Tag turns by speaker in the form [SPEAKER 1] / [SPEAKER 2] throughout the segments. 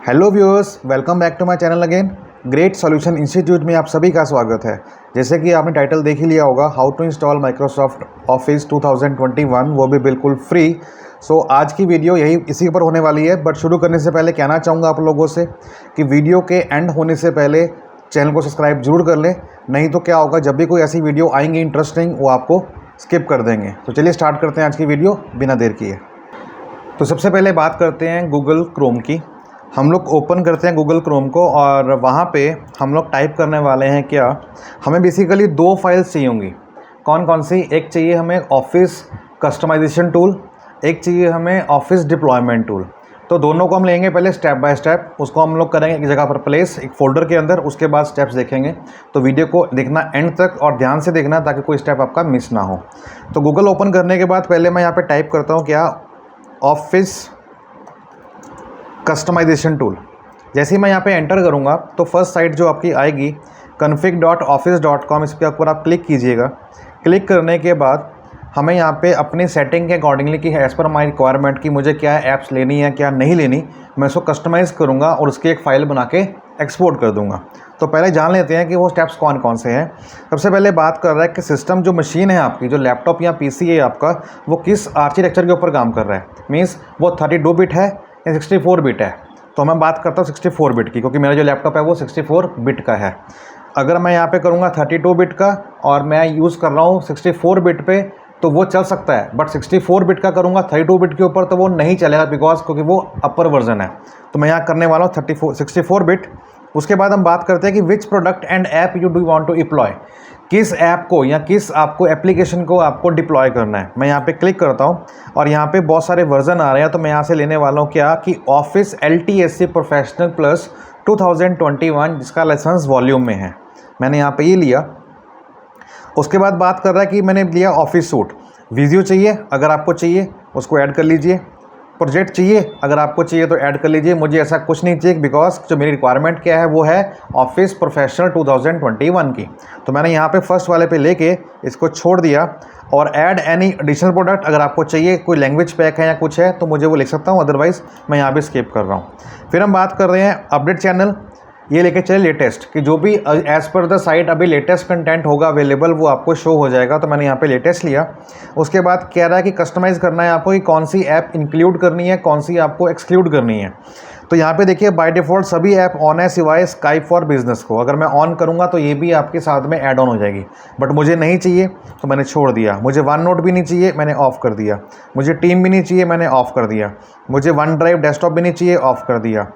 [SPEAKER 1] Hello viewers, welcome back to my channel again. Great solution institute में आप सभी का स्वागत है। जैसे कि आपने टाइटल देख ही लिया होगा, how to install Microsoft Office 2021, वो भी बिल्कुल फ्री। सो आज की वीडियो इसी पर होने वाली है। बट शुरू करने से पहले कहना चाहूँगा आप लोगों से कि वीडियो के एंड होने से पहले चैनल को सब्सक्राइब जरूर कर लें, नहीं तो क्या होगा, जब भी कोई ऐसी वीडियो आएंगी इंटरेस्टिंग, वो आपको स्किप कर देंगे। तो चलिए स्टार्ट करते हैं आज की वीडियो बिना देर किए। तो सबसे पहले बात करते हैं गूगल क्रोम की। हम लोग ओपन करते हैं गूगल क्रोम को और वहाँ पे हम लोग टाइप करने वाले हैं क्या, हमें बेसिकली दो फाइल्स चाहिए होंगी। कौन कौन सी? एक चाहिए हमें ऑफिस कस्टमाइजेशन टूल, एक चाहिए हमें ऑफिस डिप्लॉयमेंट टूल। तो दोनों को हम लेंगे पहले स्टेप बाय स्टेप। उसको हम लोग करेंगे एक जगह पर प्लेस, एक फोल्डर के अंदर, उसके बाद स्टेप्स देखेंगे। तो वीडियो को देखना एंड तक और ध्यान से देखना ताकि कोई स्टेप आपका मिस ना हो। तो गूगल ओपन करने के बाद पहले मैं यहाँ पर टाइप करता हूँ क्या, ऑफिस कस्टमाइजेशन टूल। जैसे ही मैं यहाँ पे एंटर करूँगा तो फर्स्ट साइट जो आपकी आएगी config.office.com, इस पर ऊपर आप क्लिक कीजिएगा। क्लिक करने के बाद हमें यहाँ पे अपनी सेटिंग के अकॉर्डिंगली कि एज़ पर माई रिक्वायरमेंट की मुझे क्या ऐप्स लेनी है क्या नहीं लेनी, मैं उसको कस्टमाइज़ करूँगा और उसकी एक फ़ाइल बना के एक्सपोर्ट कर दूँगा। तो पहले जान लेते हैं कि वो स्टेप्स कौन कौन से हैं। सबसे पहले बात कर रहा है कि सिस्टम जो मशीन है आपकी, जो लैपटॉप या पीसी है आपका, वो किस आर्किटेक्चर के ऊपर काम कर रहा है। मीन्स वो 32 बिट है या 64 बिट है। तो मैं बात करता हूँ 64 बिट की, क्योंकि मेरा जो लैपटॉप है वो 64 बिट का है। अगर मैं यहाँ पे करूँगा 32 बिट का और मैं यूज़ कर रहा हूँ 64 बिट पे, तो वो चल सकता है। बट 64 बिट का करूँगा 32 बिट के ऊपर तो वो नहीं चलेगा, बिकॉज क्योंकि वो अपर वर्जन है। तो मैं यहाँ करने वाला हूँ 64 बिट। उसके बाद हम बात करते हैं कि which product and app you do want to deploy, किस ऐप को या किस आपको एप्लीकेशन को आपको डिप्लॉय करना है। मैं यहाँ पे क्लिक करता हूँ और यहाँ पे बहुत सारे वर्जन आ रहे हैं। तो मैं यहाँ से लेने वाला हूँ क्या कि ऑफिस LTSC प्रोफेशनल प्लस 2021, जिसका लाइसेंस वॉल्यूम में है। मैंने यहाँ पे ये लिया। उसके बाद बात कर रहा है कि मैंने लिया ऑफिस सूट। वीडियो चाहिए, अगर आपको चाहिए उसको ऐड कर लीजिए। प्रोजेक्ट चाहिए, अगर आपको चाहिए तो ऐड कर लीजिए। मुझे ऐसा कुछ नहीं चाहिए, बिकॉज जो मेरी रिक्वायरमेंट क्या है वो है ऑफिस प्रोफेशनल 2021 की। तो मैंने यहाँ पे फर्स्ट वाले पे लेके इसको छोड़ दिया। और ऐड एनी एडिशनल प्रोडक्ट, अगर आपको चाहिए कोई लैंग्वेज पैक है या कुछ है तो मुझे वो लिख सकता हूँ, अदरवाइज़ मैं यहाँ पे स्किप कर रहा हूँ। फिर हम बात कर रहे हैं अपडेट चैनल। ये लेके चले लेटेस्ट, कि जो भी एज़ पर द साइट अभी लेटेस्ट कंटेंट होगा अवेलेबल वो आपको शो हो जाएगा। तो मैंने यहाँ पे लेटेस्ट लिया। उसके बाद कह रहा है कि कस्टमाइज़ करना है आपको कि कौन सी ऐप इंक्लूड करनी है, कौन सी आपको एक्सक्लूड करनी है। तो यहाँ पे देखिए बाय डिफ़ॉल्ट सभी ऐप ऑन है सिवाय स्काइप फॉर बिजनेस को। अगर मैं ऑन करूँगा तो ये भी आपके साथ में ऐड ऑन हो जाएगी, बट मुझे नहीं चाहिए तो मैंने छोड़ दिया। मुझे वन नोट भी नहीं चाहिए, मैंने ऑफ़ कर दिया। मुझे टीम भी नहीं चाहिए, मैंने ऑफ़ कर दिया। मुझे वन ड्राइव डेस्कटॉप भी नहीं चाहिए, ऑफ़ कर दिया।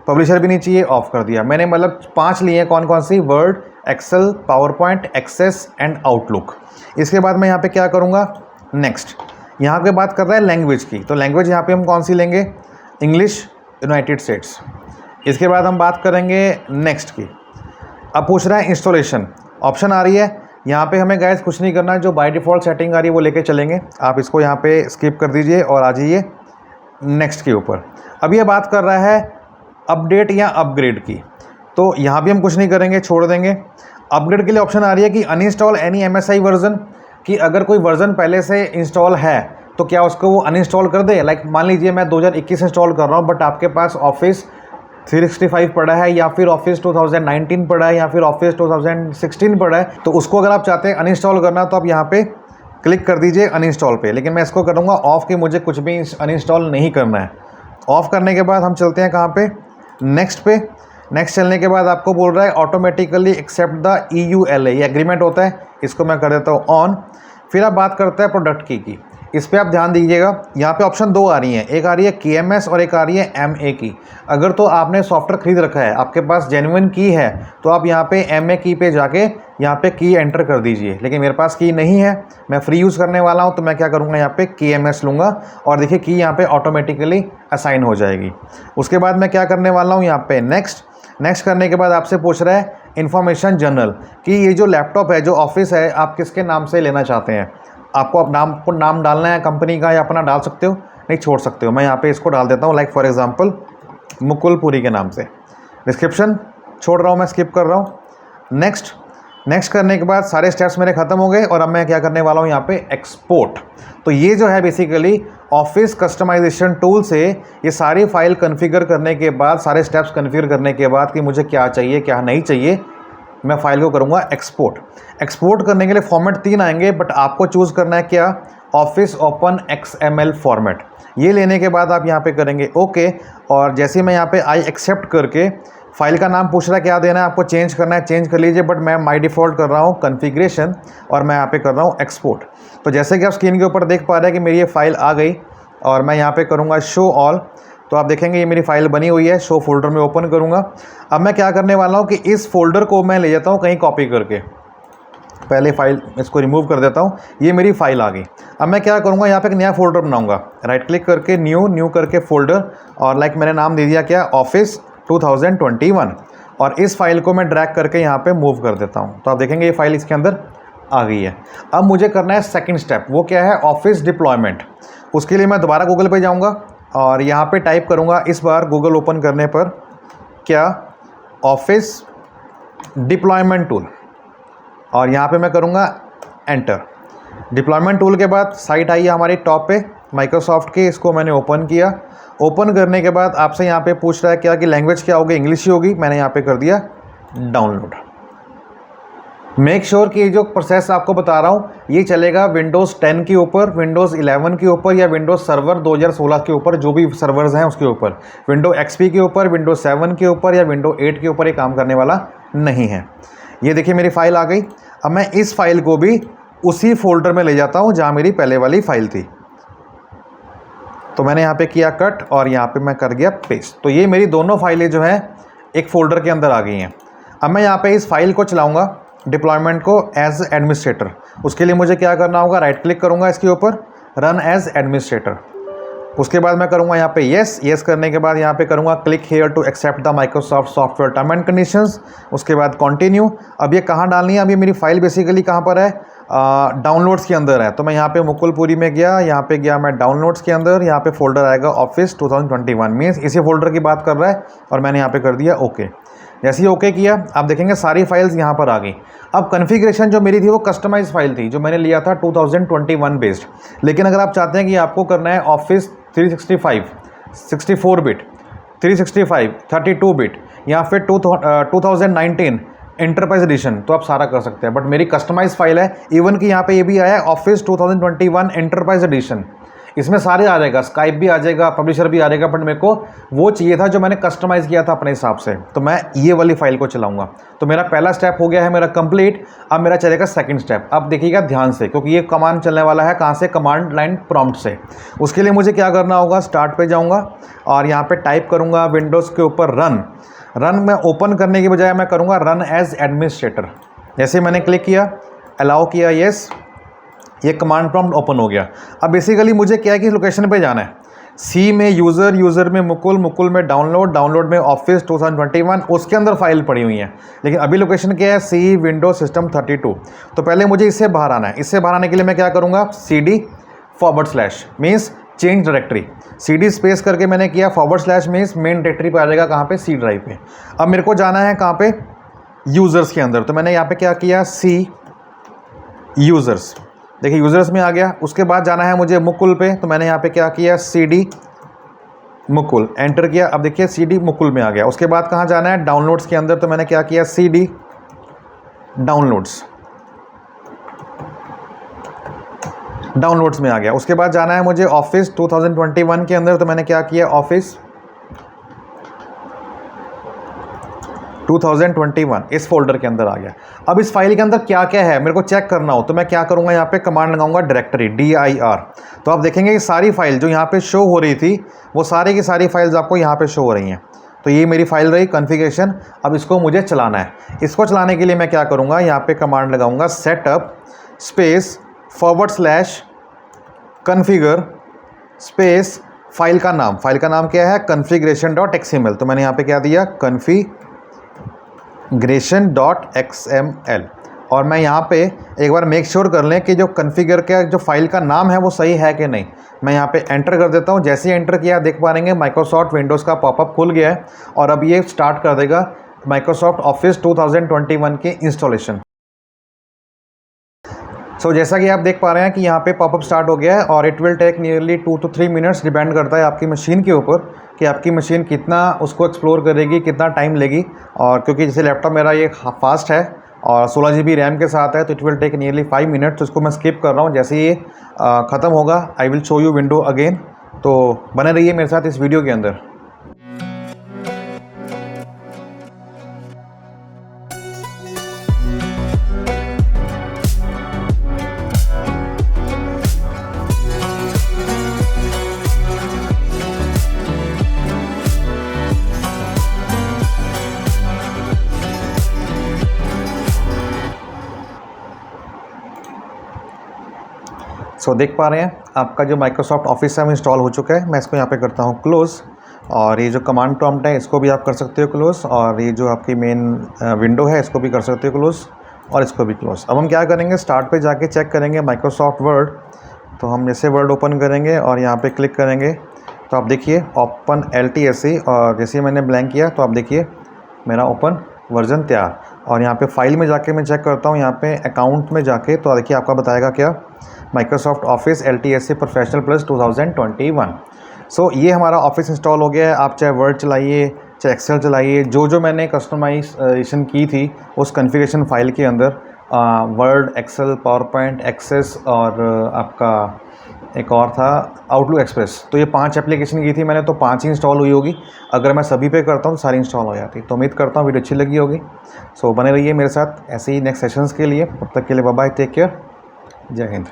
[SPEAKER 1] पब्लिशर भी नहीं चाहिए, ऑफ़ कर दिया। मैंने मतलब 5 लिए हैं। कौन कौन सी? Word, Excel, PowerPoint, Access and Outlook. इसके बाद मैं यहाँ पे क्या करूँगा, नेक्स्ट। यहाँ पे बात कर रहा है लैंग्वेज की। तो लैंग्वेज यहाँ पे हम कौन सी लेंगे? English, United states. इसके बाद हम बात करेंगे नेक्स्ट की। अब पूछ रहा है इंस्टॉलेशन, ऑप्शन आ रही है यहाँ पे। हमें गाइस कुछ नहीं करना है, जो बाय डिफ़ॉल्ट सेटिंग आ रही है वो लेके चलेंगे। आप इसको यहाँ पे स्किप कर दीजिए और आ जाइए नेक्स्ट के ऊपर। अब ये बात कर रहा है अपडेट या अपग्रेड की। तो यहाँ भी हम कुछ नहीं करेंगे, छोड़ देंगे। अपग्रेड के लिए ऑप्शन आ रही है कि अनइंस्टॉल एनी MSI वर्जन, कि अगर कोई वर्जन पहले से इंस्टॉल है तो क्या उसको वो अनइंस्टॉल कर दे। लाइक मान लीजिए मैं 2021 इंस्टॉल कर रहा हूँ, बट आपके पास ऑफिस 365 पड़ा है या फिर ऑफिस 2019 पड़ा है या फिर ऑफिस 2016 पड़ा है, तो उसको अगर आप चाहते हैं अनइंस्टॉल करना तो आप यहाँ पे क्लिक कर दीजिए अनइंस्टॉल पे। लेकिन मैं इसको करूँगा ऑफ़, कि मुझे कुछ भी अनइंस्टॉल नहीं करना है। ऑफ़ करने के बाद हम चलते हैं कहाँ पे, नेक्स्ट पे। नेक्स्ट चलने के बाद आपको बोल रहा है ऑटोमेटिकली एक्सेप्ट द EULA, ये एग्रीमेंट होता है, इसको मैं कर देता हूँ ऑन। फिर आप बात करते हैं प्रोडक्ट की। इस पर आप ध्यान दीजिएगा, यहाँ पे ऑप्शन 2 आ रही हैं। एक आ रही है KMS और एक आ रही है MA की। अगर तो आपने सॉफ्टवेयर खरीद रखा है, आपके पास जेन्युइन की है, तो आप यहाँ पे MA की पे जाके यहाँ पे की एंटर कर दीजिए। लेकिन मेरे पास की नहीं है, मैं फ्री यूज़ करने वाला हूँ, तो मैं क्या करूँगा, यहाँ पे KMS लूँगा और देखिए की यहाँ पे ऑटोमेटिकली असाइन हो जाएगी। उसके बाद मैं क्या करने वाला हूँ, यहाँ पे नेक्स्ट। नेक्स्ट करने के बाद आपसे पूछ रहा है इन्फॉर्मेशन जनरल, कि ये जो लैपटॉप है, जो ऑफिस है, आप किसके नाम से लेना चाहते हैं। आपको नाम डालना है कंपनी का, या अपना डाल सकते हो, नहीं छोड़ सकते हो। मैं यहाँ पे इसको डाल देता हूँ, like for example Mukul Puri के नाम से। डिस्क्रिप्शन छोड़ रहा हूँ, मैं स्किप कर रहा हूँ। नेक्स्ट। नेक्स्ट करने के बाद सारे स्टेप्स मेरे खत्म हो गए और अब मैं क्या करने वाला हूँ यहाँ पे एक्सपोर्ट। तो ये जो है बेसिकली ऑफिस कस्टमाइजेशन टूल से ये सारी फाइल कॉन्फ़िगर करने के बाद, सारे स्टेप्स कॉन्फ़िगर करने के बाद कि मुझे क्या चाहिए क्या नहीं चाहिए, मैं फाइल को करूँगा एक्सपोर्ट। एक्सपोर्ट करने के लिए फॉर्मेट 3 आएंगे, बट आपको चूज़ करना है क्या, ऑफिस ओपन XML फॉर्मेट। ये लेने के बाद आप यहाँ पे करेंगे ओके, और जैसे मैं यहाँ पे आई एक्सेप्ट करके फाइल का नाम पूछ रहा है क्या देना है, आपको चेंज करना है चेंज कर लीजिए, बट मैं माय डिफ़ॉल्ट कर रहा हूँ कॉन्फ़िगरेशन और मैं यहाँ पे कर रहा हूँ एक्सपोर्ट। तो जैसे कि आप स्क्रीन के ऊपर देख पा रहे हैं कि मेरी ये फाइल आ गई और मैं यहाँ पे करूँगा शो ऑल, तो आप देखेंगे ये मेरी फाइल बनी हुई है। शो फोल्डर में ओपन करूँगा। अब मैं क्या करने वाला हूँ कि इस फोल्डर को मैं ले जाता हूँ कहीं कॉपी करके, पहले फाइल इसको रिमूव कर देता हूँ, ये मेरी फाइल आ गई। अब मैं क्या करूँगा, यहाँ पे एक नया फोल्डर बनाऊँगा, राइट क्लिक करके न्यू करके फोल्डर, और लाइक मैंने नाम दे दिया क्या, ऑफिस 2021, और इस फाइल को मैं ड्रैग करके यहाँ पे मूव कर देता हूँ। तो आप देखेंगे ये फाइल इसके अंदर आ गई है। अब मुझे करना है सेकंड स्टेप, वो क्या है, ऑफिस डिप्लॉयमेंट। उसके लिए मैं दोबारा गूगल पे जाऊँगा और यहाँ पे टाइप करूँगा, इस बार गूगल ओपन करने पर क्या, ऑफिस डिप्लॉयमेंट टूल, और यहाँ पे मैं करूँगा एंटर। डिप्लॉयमेंट टूल के बाद साइट आई है हमारी टॉप पे माइक्रोसॉफ्ट के, इसको मैंने ओपन किया। ओपन करने के बाद आपसे यहाँ पे पूछ रहा है क्या कि लैंग्वेज क्या होगी, इंग्लिश ही होगी। मैंने यहाँ पे कर दिया डाउनलोड। मेक श्योर कि ये जो प्रोसेस आपको बता रहा हूँ ये चलेगा विंडोज़ 10 के ऊपर, विंडोज़ 11 के ऊपर, या विंडोज़ सर्वर 2016 के ऊपर, जो भी सर्वर्स हैं उसके ऊपर। विंडो XP के ऊपर, विंडोज़ 7 के ऊपर या विंडो 8 के ऊपर ये काम करने वाला नहीं है। ये देखिए मेरी फाइल आ गई। अब मैं इस फाइल को भी उसी फोल्डर में ले जाता हूँ जहाँ मेरी पहले वाली फाइल थी। तो मैंने यहाँ पे किया कट और यहाँ पे मैं कर गया पेस्ट। तो ये मेरी दोनों फाइलें जो हैं एक फ़ोल्डर के अंदर आ गई हैं। अब मैं यहाँ पे इस फाइल को चलाऊँगा डिप्लॉयमेंट को एज एडमिनिस्ट्रेटर। उसके लिए मुझे क्या करना होगा, राइट क्लिक करूँगा इसके ऊपर, रन एज एडमिनिस्ट्रेटर। उसके बाद मैं करूँगा यहाँ पे येस करने के बाद यहाँ पे करूँगा click here to accept the Microsoft software term and conditions. उसके बाद कंटिन्यू। अब ये कहाँ डालनी है, अब ये मेरी फाइल बेसिकली कहाँ पर है, डाउनलोड्स के अंदर है। तो मैं यहाँ पे मुकुलपुरी में गया, यहाँ पे गया मैं डाउनलोड्स के अंदर, यहाँ पे फोल्डर आएगा ऑफिस 2021, मीन्स इसी फोल्डर की बात कर रहा है, और मैंने यहाँ पे कर दिया ओके। जैसे ही ओके किया आप देखेंगे सारी फाइल्स यहाँ पर आ गई। अब कॉन्फ़िगरेशन जो मेरी थी वो कस्टमाइज फाइल थी जो मैंने लिया था 2021 बेस्ड, लेकिन अगर आप चाहते हैं कि आपको करना है ऑफिस 365 64 बिट, 365 32 बिट, या फिर 2019 एंटरप्राइज एडिशन, तो आप सारा कर सकते हैं। बट मेरी कस्टमाइज फाइल है, इवन कि यहाँ पे ये भी आया है ऑफिस 2021 एंटरप्राइज एडिशन, इसमें सारे आ जाएगा, स्काइप भी आ जाएगा, पब्लिशर भी आ जाएगा, बट मेरे को वो चाहिए था जो मैंने कस्टमाइज़ किया था अपने हिसाब से। तो मैं ये वाली फाइल को चलाऊंगा। तो मेरा पहला स्टेप हो गया है मेरा कंप्लीट। अब मेरा चलेगा सेकंड स्टेप। अब देखिएगा ध्यान से, क्योंकि ये कमांड चलने वाला है कहाँ से, कमांड लाइन प्रॉम्प्ट से। उसके लिए मुझे क्या करना होगा, स्टार्ट पे जाऊँगा और यहाँ पर टाइप करूँगा विंडोज़ के ऊपर रन मैं ओपन करने की बजाय मैं करूँगा रन एज एडमिनिस्ट्रेटर। जैसे मैंने क्लिक किया, अलाउ किया, येस, ये कमांड प्रॉम्प्ट ओपन हो गया। अब बेसिकली मुझे क्या है कि लोकेशन पे जाना है, सी में यूज़र में मुकुल में डाउनलोड में ऑफिस 2021, उसके अंदर फाइल पड़ी हुई है। लेकिन अभी लोकेशन क्या है, सी विंडो सिस्टम 32। तो पहले मुझे इससे बाहर आना है। इससे बाहर आने के लिए मैं क्या करूँगा, CD/ means change directory, CD space करके मैंने किया, / मीन्स मेन डायरेक्टरी पे आ जाएगा, कहाँ पे, C ड्राइव पे। अब मेरे को जाना है कहाँ पे, यूज़र्स के अंदर। तो मैंने यहाँ पे क्या किया, C यूज़र्स, देखिए यूज़र्स में आ गया। उसके बाद जाना है मुझे मुकुल पे, तो मैंने यहाँ पे क्या किया, CD मुकुल, एंटर किया। अब देखिए CD मुकुल में आ गया। उसके बाद कहाँ जाना है, डाउनलोड्स के अंदर, तो मैंने क्या किया, CD डाउनलोड्स में आ गया। उसके बाद जाना है मुझे ऑफिस 2021 के अंदर, तो मैंने क्या किया, ऑफिस 2021 इस फोल्डर के अंदर आ गया। अब इस फाइल के अंदर क्या क्या है मेरे को चेक करना हो, तो मैं क्या करूंगा, यहाँ पे कमांड लगाऊंगा डायरेक्टरी DIR। तो आप देखेंगे ये सारी फाइल जो यहाँ पे शो हो रही थी वो सारी की सारी फाइल्स आपको यहाँ पे शो हो रही हैं। तो ये मेरी फाइल रही कॉन्फ़िगरेशन। अब इसको मुझे चलाना है। इसको चलाने के लिए मैं क्या करूँगा, यहाँ पे कमांड लगाऊंगा setup space /configure space file का नाम क्या है, configuration.xml। तो मैंने यहाँ पे क्या दिया, configuration.xml। और मैं यहाँ पे एक बार मेक श्योर कर लें कि जो कॉन्फ़िगर का जो फाइल का नाम है वो सही है कि नहीं। मैं यहाँ पे एंटर कर देता हूँ। जैसे ही एंटर किया देख पाएंगे माइक्रोसॉफ्ट विंडोज़ का पॉपअप खुल गया है और अब ये स्टार्ट कर देगा माइक्रोसॉफ्ट ऑफिस 2021 के इंस्टॉलेशन। सो जैसा कि आप देख पा रहे हैं कि यहाँ पे पॉपअप स्टार्ट हो गया है और it will take nearly 2 to 3 minutes, depend करता है आपकी मशीन के ऊपर कि आपकी मशीन कितना उसको एक्सप्लोर करेगी, कितना टाइम लेगी। और क्योंकि जैसे लैपटॉप मेरा ये फास्ट है और 16 GB रैम के साथ है तो it will take nearly 5 minute. तो इसको मैं स्किप कर रहा हूँ। जैसे ये ख़त्म होगा I will show you window again. तो बने रहिए मेरे साथ इस वीडियो के अंदर। सो देख पा रहे हैं आपका जो माइक्रोसॉफ्ट ऑफिस है वो इंस्टॉल हो चुका है। मैं इसको यहाँ पे करता हूँ क्लोज़, और ये जो कमांड प्रॉम्प्ट है इसको भी आप कर सकते हो क्लोज़, और ये जो आपकी मेन विंडो है इसको भी कर सकते हो क्लोज़, और इसको भी क्लोज़। अब हम क्या करेंगे, स्टार्ट पे जाके चेक करेंगे माइक्रोसॉफ्ट वर्ड। तो हम जैसे वर्ड ओपन करेंगे और यहाँ पे क्लिक करेंगे तो आप देखिए ओपन LTSC, और जैसे मैंने ब्लैंक किया तो आप देखिए मेरा ओपन वर्जन तैयार। और यहाँ पे फाइल में जाके मैं चेक करता हूँ, यहाँ पे अकाउंट में जाके तो देखिए आपका बताएगा क्या, Microsoft office LTSC professional plus 2021। सो ये हमारा ऑफिस इंस्टॉल हो गया है। आप चाहे वर्ड चलाइए चाहे एक्सेल चलाइए, जो मैंने कस्टमाइजेशन की थी उस कॉन्फ़िगरेशन फाइल के अंदर Word, Excel, PowerPoint, Access और आपका एक और था आउटलुक एक्सप्रेस। तो ये 5 एप्लीकेशन की थी मैंने, तो 5 ही इंस्टॉल हुई होगी। अगर मैं सभी पे करता हूँ तो सारी इंस्टॉल हो जाती। तो उम्मीद करता हूँ वीडियो अच्छी लगी होगी। सो बने रहिए मेरे साथ ऐसे ही नेक्स्ट सेशंस के लिए। तब तक के लिए बाय बाय, टेक केयर, जय हिंद।